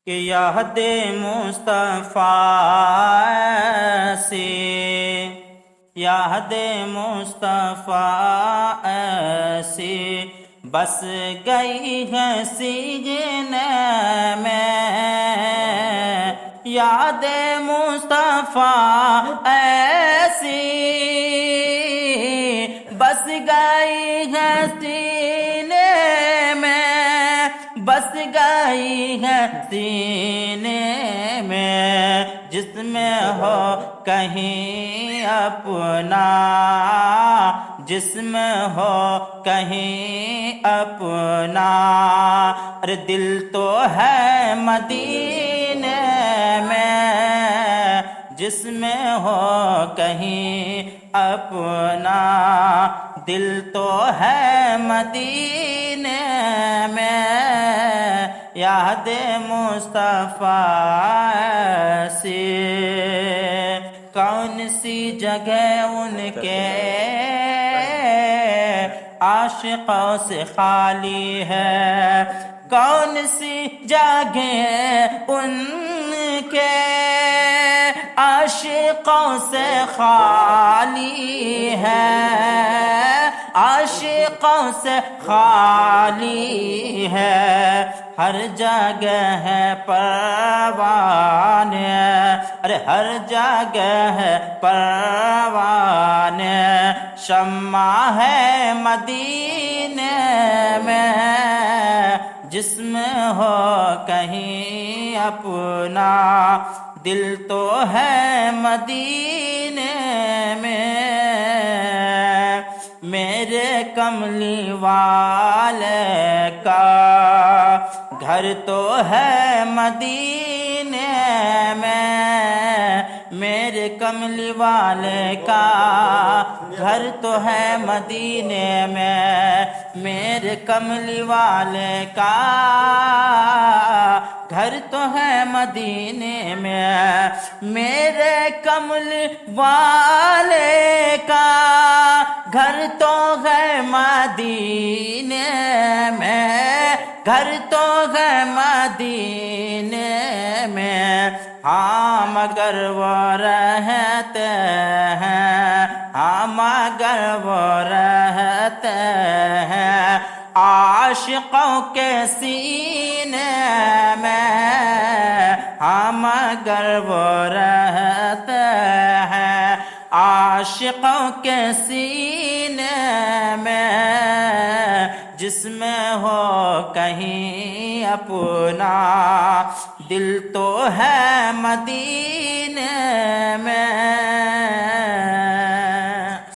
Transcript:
کہ یاد مصطفیٰ سے یاد مصطفیٰ ایسی بس گئی ہے سینے میں، یاد مصطفیٰ ایسی بس گئی ہے سینے میں، بس گئی ہے سینے میں، جس میں ہو کہیں اپنا، جس میں ہو کہیں اپنا، ارے دل تو ہے مدینے میں، جس میں ہو کہیں اپنا، دل تو ہے مدینے میں، یاد مصطفیٰ سے کون سی جگہ ان کے عاشقوں سے خالی ہے، کون سی جگہ ان کے عاشقوں سے خالی ہے، عاشقوں سے خالی ہے، ہر جگہ ہے پروانے، ارے ہر جگہ ہے پروانے، شمع ہے مدینے میں، جس میں ہو کہیں اپنا، دل تو ہے مدینے میں، میرے کملی والے کا گھر تو ہے مدینے میں، میرے کملی والے کا گھر تو ہے مدینے میں، میرے کملی والے کا گھر تو ہے مدینے میں، میرے کملی والے کا گھر تو ہے مدینے میں، گھر تو ہے مدینے میں، ہاں مگر وہ رہتے ہیں، ہاں مگر وہ رہتے ہیں عاشقوں کے سینے میں، ہاں مگر وہ رہتے ہیں عاشقوں کے سینے میں، جس میں ہو کہیں اپنا، دل تو ہے مدینے میں،